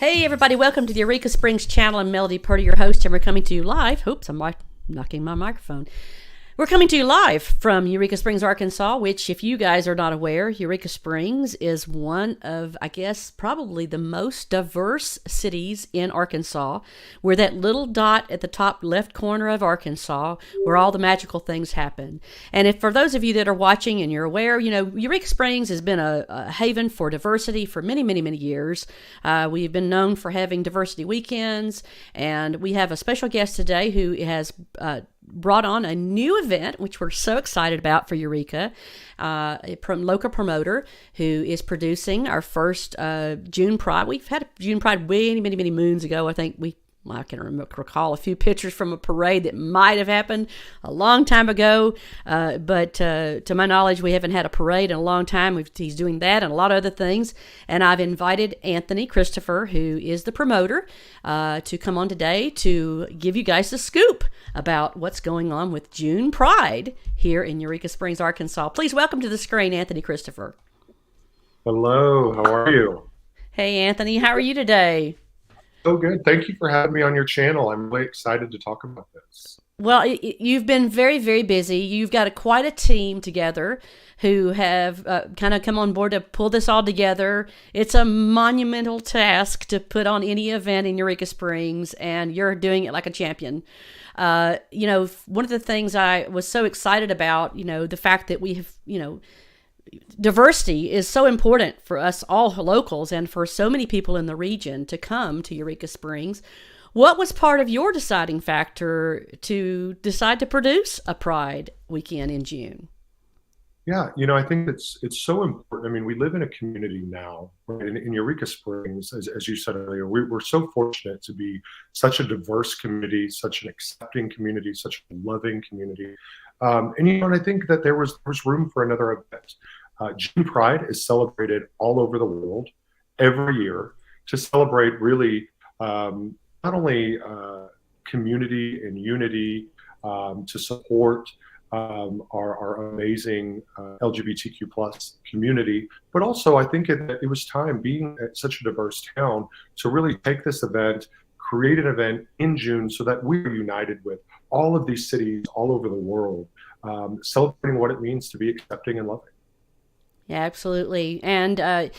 Hey everybody, welcome to the Eureka Springs channel. I'm Melody Purdy, your host, and we're coming to you live. Oops, I'm knocking my microphone. We're coming to you live from Eureka Springs, Arkansas, which, if you guys are not aware, Eureka Springs is one of, I guess, probably the most diverse cities in Arkansas. We're that little dot at the top left corner of Arkansas where all the magical things happen. And if for those of you that are watching and you're aware, Eureka Springs has been a haven for diversity for many, many, many years. We've been known for having diversity weekends, and we have a special guest today who has brought on a new event, which we're so excited about for Eureka, a local promoter who is producing our first June Pride. We've had a June Pride many, many, many moons ago. I can recall a few pictures from a parade that might have happened a long time ago, but to my knowledge, we haven't had a parade in a long time. He's doing that and a lot of other things, and I've invited Anthony Christopher, who is the promoter, to come on today to give you guys the scoop about what's going on with June Pride here in Eureka Springs, Arkansas. Please welcome to the screen, Anthony Christopher. Hello, how are you? Hey, Anthony, how are you today? So good. Thank you for having me on your channel. I'm really excited to talk about this. Well, you've been very, very busy. You've got quite a team together who have kind of come on board to pull this all together. It's a monumental task to put on any event in Eureka Springs, and you're doing it like a champion. One of the things I was so excited about, the fact that we have, diversity is so important for us all locals and for so many people in the region to come to Eureka Springs. What was part of your deciding factor to decide to produce a Pride weekend in June? Yeah, I think it's so important. I mean, we live in a community now, right? In Eureka Springs, as you said earlier, we're so fortunate to be such a diverse community, such an accepting community, such a loving community. And I think that there was room for another event. June Pride is celebrated all over the world every year to celebrate really not only community and unity, to support our amazing LGBTQ plus community, but also I think it was time, being at such a diverse town, to really take this event, create an event in June so that we're united with all of these cities all over the world, celebrating what it means to be accepting and loving. Yeah, absolutely. And, I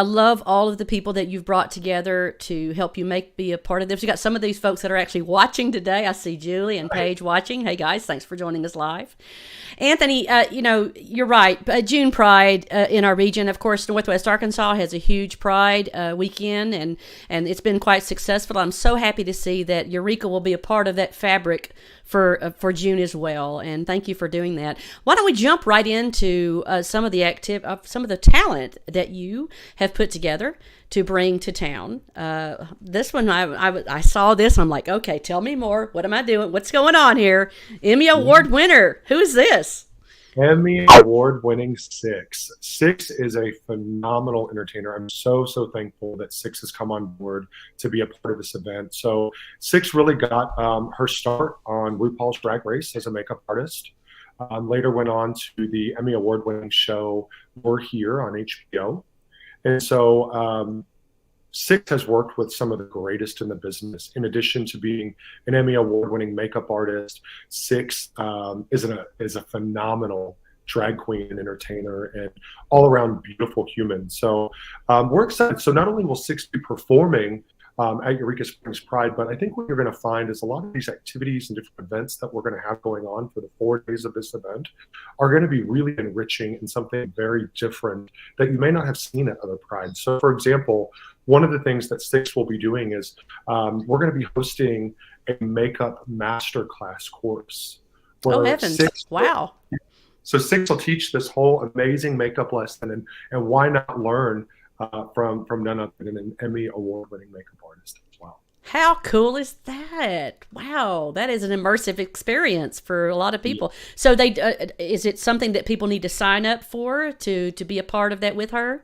love all of the people that you've brought together to help you be a part of this. We got some of these folks that are actually watching today. I see Julie and Paige watching. Hey, guys, thanks for joining us live. Anthony, you're right. June Pride in our region, of course, Northwest Arkansas has a huge Pride weekend, and it's been quite successful. I'm so happy to see that Eureka will be a part of that fabric for June as well, and thank you for doing that. Why don't we jump right into some of the talent that you have put together to bring to town. This one, I saw this, and I'm like, okay, tell me more. What am I doing? What's going on here? Emmy Award winner. Who is this? Emmy Award-winning Six. Six is a phenomenal entertainer. I'm so thankful that Six has come on board to be a part of this event. So Six really got her start on RuPaul's Drag Race as a makeup artist. Later went on to the Emmy Award-winning show We're Here on HBO. And so Six has worked with some of the greatest in the business. In addition to being an Emmy Award-winning makeup artist, Six is a phenomenal drag queen and entertainer and all-around beautiful human. So we're excited. So not only will Six be performing at Eureka Springs Pride, but I think what you're going to find is a lot of these activities and different events that we're going to have going on for the 4 days of this event are going to be really enriching and something very different that you may not have seen at other Prides. So, for example, one of the things that Six will be doing is we're going to be hosting a makeup masterclass course. Oh, heavens. Wow. So Six will teach this whole amazing makeup lesson, and why not learn from none other than an Emmy Award-winning makeup artist as well. How cool is that? Wow, that is an immersive experience for a lot of people. Yeah. So is it something that people need to sign up for to be a part of that with her?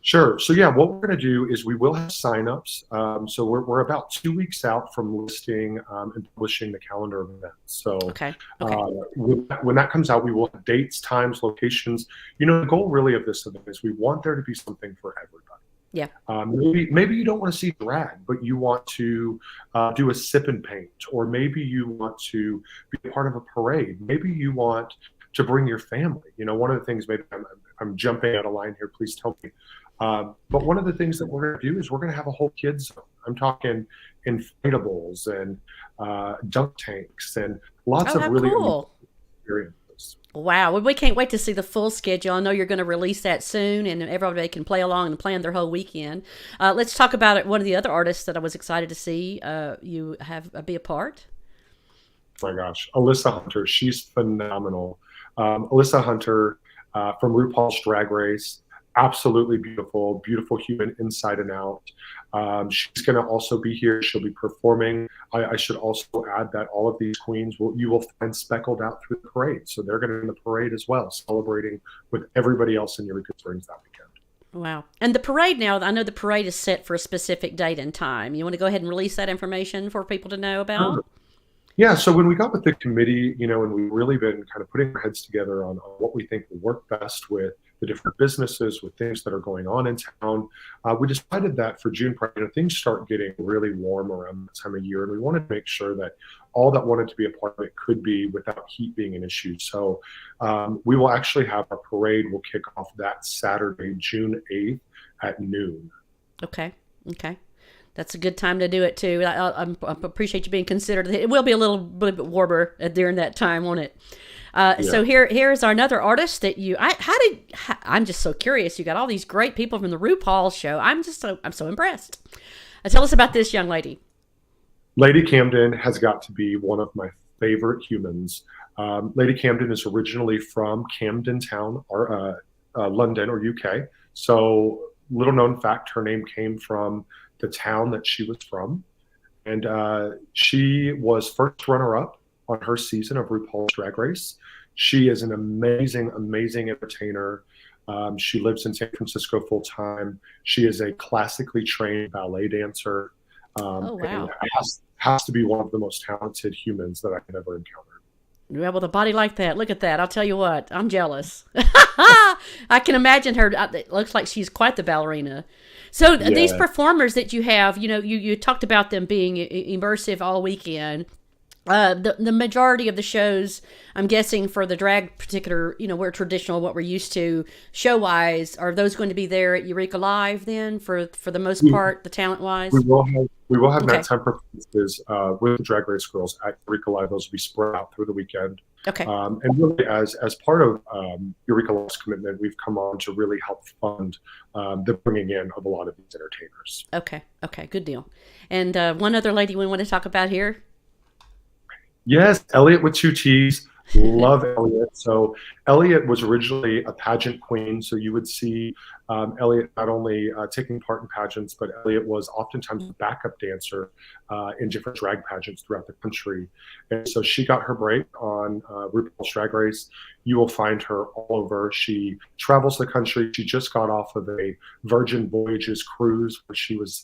Sure. So yeah, what we're going to do is we will have signups. So we're about 2 weeks out from listing and publishing the calendar of events. So okay. When that comes out, we will have dates, times, locations. The goal really of this event is we want there to be something for everybody. Yeah. Maybe you don't want to see drag, but you want to do a sip and paint, or maybe you want to be a part of a parade. Maybe you want to bring your family. One of the things, maybe I'm jumping out of line here, please tell me. But one of the things that we're going to do is we're going to have a whole kids zone. I'm talking inflatables and dunk tanks and lots of How really cool. experiences. Wow, well, we can't wait to see the full schedule. I know you're going to release that soon, and everybody can play along and plan their whole weekend. Let's talk about it. One of the other artists that I was excited to see you have be a part. Oh my gosh, Alyssa Hunter, she's phenomenal. Alyssa Hunter from RuPaul's Drag Race, absolutely beautiful, beautiful human inside and out. She's going to also be here. She'll be performing. I should also add that all of these queens you will find speckled out through the parade. So they're going to be in the parade as well, celebrating with everybody else in Eureka Springs that weekend. Wow. And the parade now, I know the parade is set for a specific date and time. You want to go ahead and release that information for people to know about? Sure. Yeah, so when we got with the committee, and we've really been kind of putting our heads together on what we think will work best with the different businesses, with things that are going on in town, we decided that for June Pride, things start getting really warm around that time of year, and we wanted to make sure that all that wanted to be a part of it could be without heat being an issue. So we will actually have our parade will kick off that Saturday, June 8th at noon. Okay. That's a good time to do it too. I appreciate you being considered. It will be a little bit warmer during that time, won't it? So here's another artist that I'm just so curious. You got all these great people from the RuPaul show. I'm so impressed. Tell us about this young lady. Lady Camden has got to be one of my favorite humans. Lady Camden is originally from Camden Town, or London, or UK. So little known fact, her name came from the town that she was from. And she was first runner-up on her season of RuPaul's Drag Race. She is an amazing, amazing entertainer. She lives in San Francisco full time. She is a classically trained ballet dancer. Oh, wow. And has to be one of the most talented humans that I've ever encountered. Yeah, with a body like that, look at that. I'll tell you what, I'm jealous. I can imagine her. It looks like she's quite the ballerina. So these performers that you have, you talked about them being immersive all weekend. The majority of the shows, I'm guessing for the drag particular, we're traditional, what we're used to show wise, are those going to be there at Eureka Live then for the most part, the talent wise? We will have nighttime performances with the Drag Race girls at Eureka Live. Those will be spread out through the weekend. Okay. And really, as part of Eureka Live's commitment, we've come on to really help fund the bringing in of a lot of these entertainers. Okay, good deal. And one other lady we want to talk about here. Yes, Elliot with two T's. Love Elliot. So Elliot was originally a pageant queen. So you would see Elliot not only taking part in pageants, but Elliot was oftentimes a backup dancer in different drag pageants throughout the country. And so she got her break on RuPaul's Drag Race. You will find her all over. She travels the country. She just got off of a Virgin Voyages cruise where she was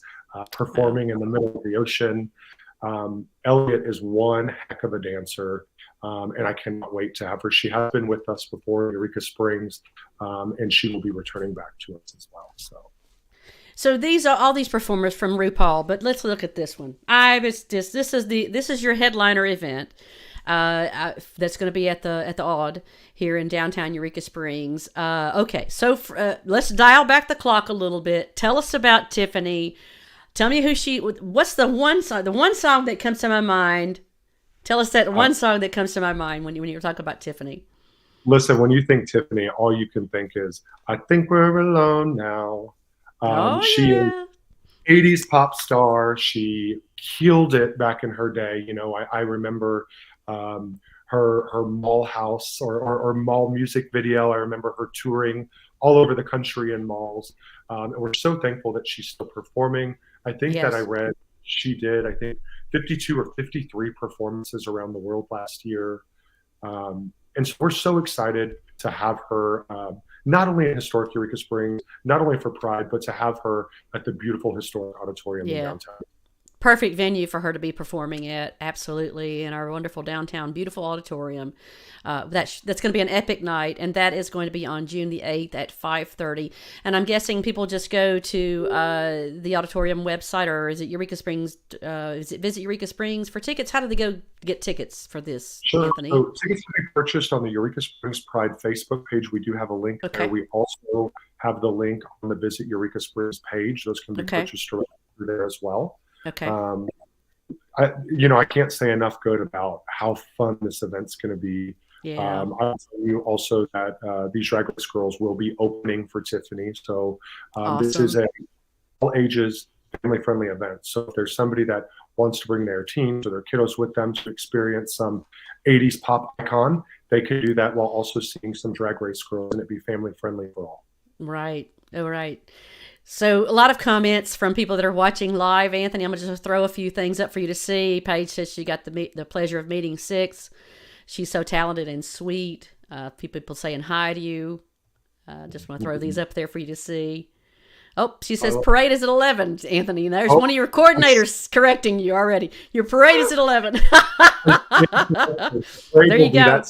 performing in the middle of the ocean. Elliot is one heck of a dancer, and I cannot wait to have her. She has been with us before in Eureka Springs, and she will be returning back to us as well. So these are all these performers from RuPaul, but let's look at this one. This is your headliner event. That's going to be at the Odd here in downtown Eureka Springs. Okay, so let's dial back the clock a little bit. Tell us about Tiffany. Tell me what's the one song that comes to my mind. Tell us that one song that comes to my mind when you talk about Tiffany. Listen, when you think Tiffany, all you can think is, I think we're alone now. She is 80s pop star. She killed it back in her day. I remember her mall house or mall music video. I remember her touring all over the country in malls. And we're so thankful that she's still performing. I think that I read she did, 52 or 53 performances around the world last year. And so we're so excited to have her, not only in historic Eureka Springs, not only for Pride, but to have her at the beautiful historic auditorium in downtown. perfect venue for her to be performing at. Absolutely, in our wonderful downtown, beautiful auditorium. That's going to be an epic night, and that is going to be on June the 8th at 5:30. And I'm guessing people just go to the auditorium website, or is it Eureka Springs? Is it Visit Eureka Springs for tickets? How do they go get tickets for this, Sure. Anthony? So tickets can be purchased on the Eureka Springs Pride Facebook page. We do have a link there. We also have the link on the Visit Eureka Springs page. Those can be purchased directly through there as well. Okay. I can't say enough good about how fun this event's going to be. Yeah. I'll tell you also that these Drag Race girls will be opening for Tiffany. So awesome. This is a all ages, family-friendly event. So if there's somebody that wants to bring their teens or their kiddos with them to experience some 80s pop icon, they could do that while also seeing some Drag Race girls, and it'd be family-friendly for all. Right. All right. So a lot of comments from people that are watching live. Anthony, I'm going to just throw a few things up for you to see. Paige says she got the pleasure of meeting Six. She's so talented and sweet. People saying hi to you. Just want to throw these up there for you to see. Oh, she says parade is at 11, Anthony. There's one of your coordinators correcting you already. Your parade is at 11. There you go.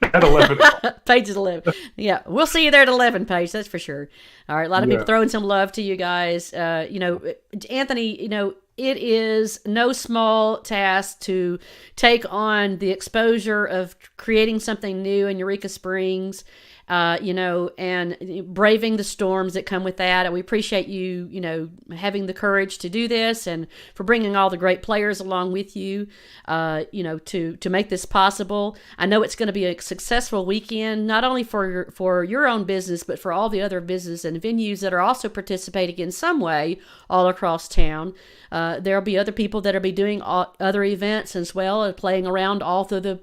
At 11. Paige is 11. Yeah, we'll see you there at 11, Paige. That's for sure. All right, a lot of people throwing some love to you guys. Anthony, it is no small task to take on the exposure of creating something new in Eureka Springs, and braving the storms that come with that. And we appreciate you, having the courage to do this and for bringing all the great players along with you, to make this possible. I know it's going to be a successful weekend, not only for your own business, but for all the other business and venues that are also participating in some way all across town. There'll be other people that'll be doing other events as well, and playing around all through the,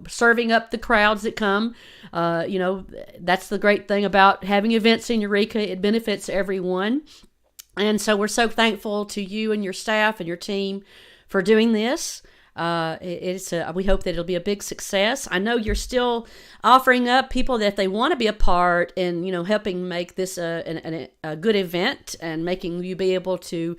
serving up the crowds that come. That's the great thing about having events in Eureka. It benefits everyone. And so we're so thankful to you and your staff and your team for doing this. We hope that it'll be a big success. I know you're still offering up people that if they want to be a part and, helping make this a good event and making you be able to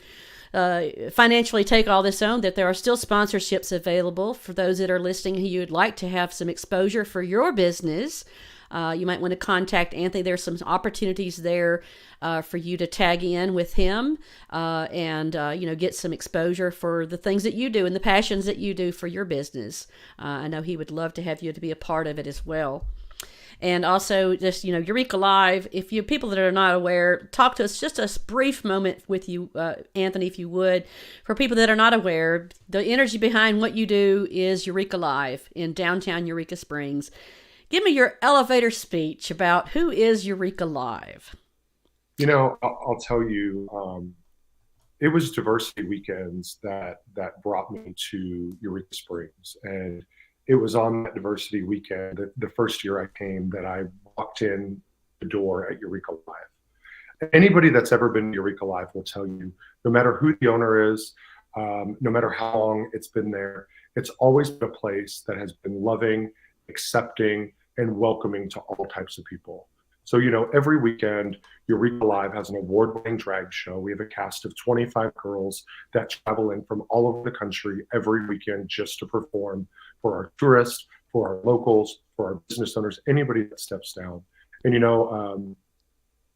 financially take all this on, that there are still sponsorships available for those that are listening who you'd like to have some exposure for your business. You might want to contact Anthony. There's some opportunities there for you to tag in with him and get some exposure for the things that you do and the passions that you do for your business. I know he would love to have you to be a part of it as well. And also just, Eureka Live, if you people that are not aware, talk to us just a brief moment with you, Anthony, if you would. For people that are not aware, the energy behind what you do is Eureka Live in downtown Eureka Springs. Give me your elevator speech about who is Eureka Live. I'll tell you, it was diversity weekends that brought me to Eureka Springs. And it was on that diversity weekend, the first year I came, that I walked in the door at Eureka Live. Anybody that's ever been to Eureka Live will tell you, no matter who the owner is, no matter how long it's been there, it's always been a place that has been loving, accepting, and welcoming to all types of people. So, every weekend, Eureka Live has an award-winning drag show. We have a cast of 25 girls that travel in from all over the country every weekend just to perform for our tourists, for our locals, for our business owners, anybody that steps down. And,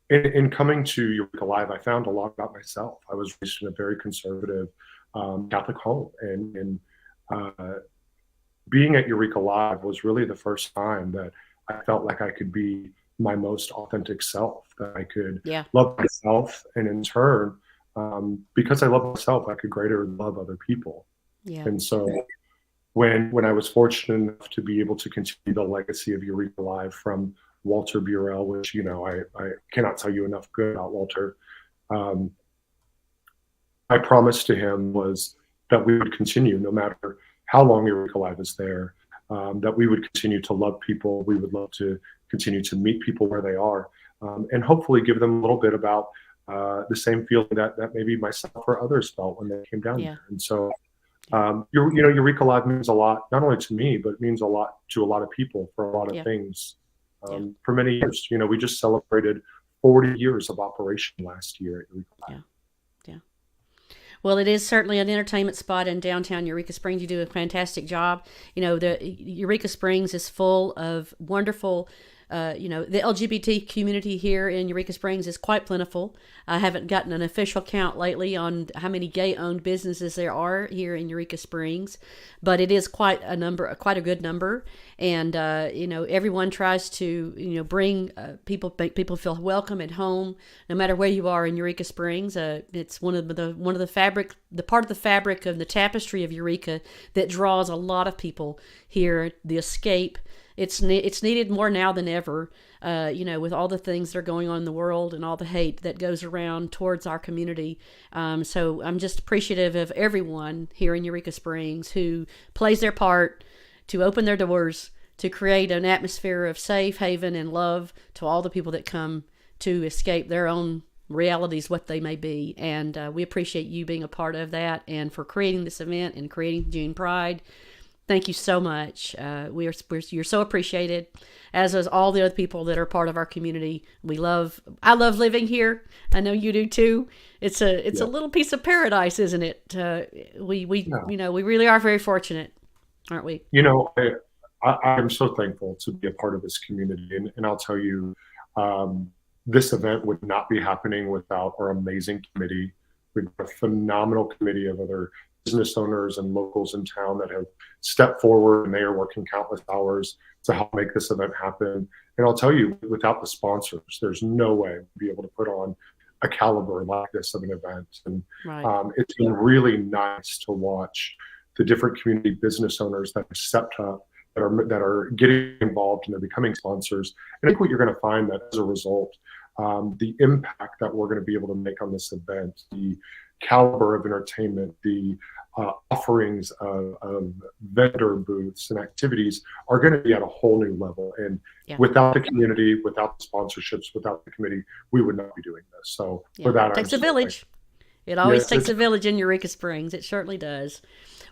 in coming to Eureka Live, I found a lot about myself. I was raised in a very conservative Catholic home. And being at Eureka Live was really the first time that I felt like I could be my most authentic self, that I could love myself, and in turn, because I love myself, I could greater love other people. And so when I was fortunate enough to be able to continue the legacy of Eureka Live from Walter Burrell, which, I cannot tell you enough good about Walter, my promise to him was that we would continue, no matter how long Eureka Live is there, that we would continue to love people. We would love to continue to meet people where they are, and hopefully give them a little bit about the same feeling that maybe myself or others felt when they came down there. And so, Eureka Live means a lot, not only to me, but it means a lot to a lot of people for a lot of things. For many years, we just celebrated 40 years of operation last year at Eureka Live. Well, it is certainly an entertainment spot in downtown Eureka Springs. You do a fantastic job. The Eureka Springs is full of wonderful. The LGBT community here in Eureka Springs is quite plentiful. I haven't gotten an official count lately on how many gay-owned businesses there are here in Eureka Springs, but it is quite a good number. And everyone tries to bring people, make people feel welcome at home, no matter where you are in Eureka Springs. It's one of the part of the fabric of the tapestry of Eureka that draws a lot of people here. The escape. It's needed more now than ever, with all the things that are going on in the world and all the hate that goes around towards our community. So I'm just appreciative of everyone here in Eureka Springs who plays their part to open their doors, to create an atmosphere of safe haven and love to all the people that come to escape their own realities, what they may be. And we appreciate you being a part of that and for creating this event and creating June Pride. Thank you so much. You're so appreciated, as is all the other people that are part of our community. I love living here. I know you do too. It's a little piece of paradise, isn't it? We really are very fortunate, aren't we? I'm so thankful to be a part of this community, and I'll tell you, this event would not be happening without our amazing committee. We've got a phenomenal committee of other business owners and locals in town that have stepped forward, and they are working countless hours to help make this event happen. And I'll tell you, without the sponsors, there's no way we'd be able to put on a caliber like this of an event. And right. It's been really nice to watch the different community business owners that have stepped up, that are getting involved, and they're becoming sponsors. And I think what you're going to find that as a result, the impact that we're going to be able to make on this event, the caliber of entertainment, the offerings of vendor booths and activities are going to be at a whole new level. And without the community, without the sponsorships, without the committee, we would not be doing this. So for that, it takes a village. It always takes a village in Eureka Springs. It certainly does.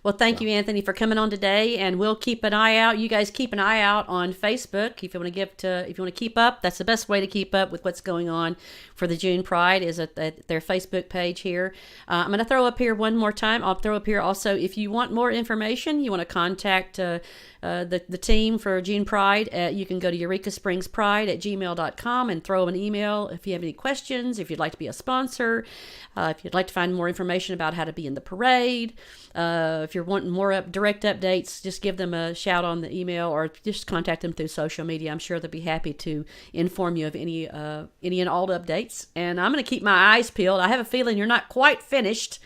Well, thank you, Anthony, for coming on today, and we'll keep an eye out. You guys keep an eye out on Facebook if you want to keep up. That's the best way to keep up with what's going on for the June Pride is at their Facebook page here. I'm going to throw up here one more time. I'll throw up here also if you want more information, you want to contact the team for June Pride. You can go to eurekaspringspride@gmail.com and throw an email if you have any questions, if you'd like to be a sponsor, if you'd like to find more information about how to be in the parade. If you're wanting more direct updates, just give them a shout on the email or just contact them through social media. I'm sure they'll be happy to inform you of any and all updates. And I'm going to keep my eyes peeled. I have a feeling you're not quite finished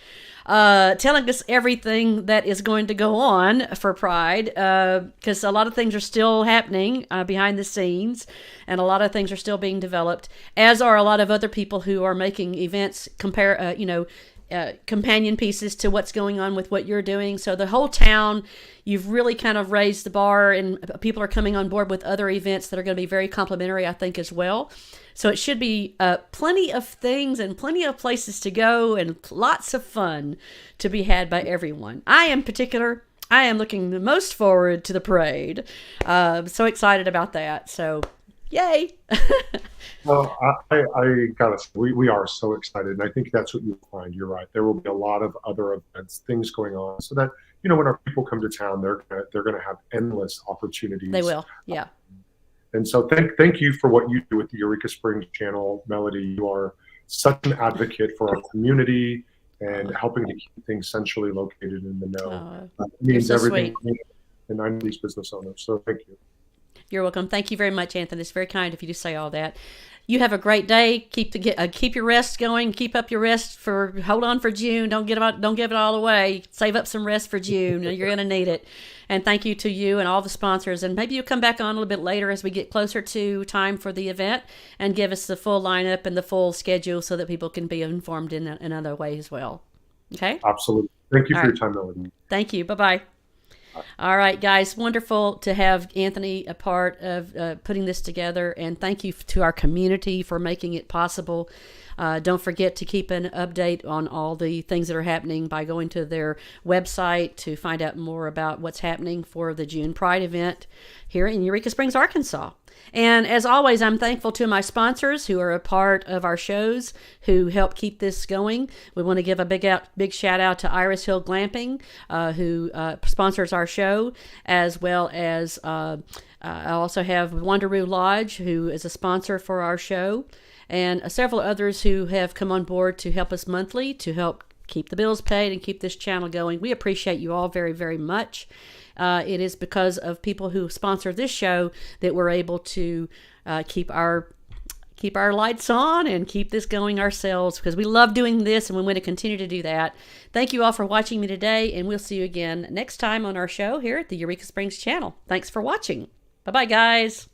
telling us everything that is going to go on for Pride, because a lot of things are still happening behind the scenes, and a lot of things are still being developed, as are a lot of other people who are making events companion pieces to what's going on with what you're doing. So the whole town, you've really kind of raised the bar, and people are coming on board with other events that are going to be very complimentary, I think, as well. So it should be plenty of things and plenty of places to go and lots of fun to be had by everyone. I am looking the most forward to the parade. So excited about that. So yay. Well, I gotta say, we are so excited, and I think that's what you'll find. You're right. There will be a lot of other events, things going on, so that when our people come to town, they're gonna have endless opportunities. They will, yeah. And so thank you for what you do with the Eureka Springs channel, Melody. You are such an advocate for our community and helping to keep things centrally located in the know. It means so everything sweet. And I'm these business owners. So thank you. You're welcome. Thank you very much, Anthony. It's very kind of you to say all that. You have a great day. Keep your rest going. Keep up your rest hold on for June. Don't give it all away. Save up some rest for June. You're going to need it. And thank you to you and all the sponsors. And maybe you'll come back on a little bit later as we get closer to time for the event and give us the full lineup and the full schedule so that people can be informed in another way as well. Okay? Absolutely. Thank you for your time, Melody. Thank you. Bye-bye. All right, guys, wonderful to have Anthony a part of putting this together, and thank you to our community for making it possible. Don't forget to keep an update on all the things that are happening by going to their website to find out more about what's happening for the June Pride event here in Eureka Springs, Arkansas. And as always, I'm thankful to my sponsors who are a part of our shows, who help keep this going. We want to give a big shout out to Iris Hill Glamping, who sponsors our show, as well as I also have Wanderoo Lodge, who is a sponsor for our show, and several others who have come on board to help us monthly to help keep the bills paid and keep this channel going. We appreciate you all very, very much. It is because of people who sponsor this show that we're able to keep our lights on and keep this going ourselves, because we love doing this and we want to continue to do that. Thank you all for watching me today, and we'll see you again next time on our show here at the Eureka Springs channel. Thanks for watching. Bye-bye, guys.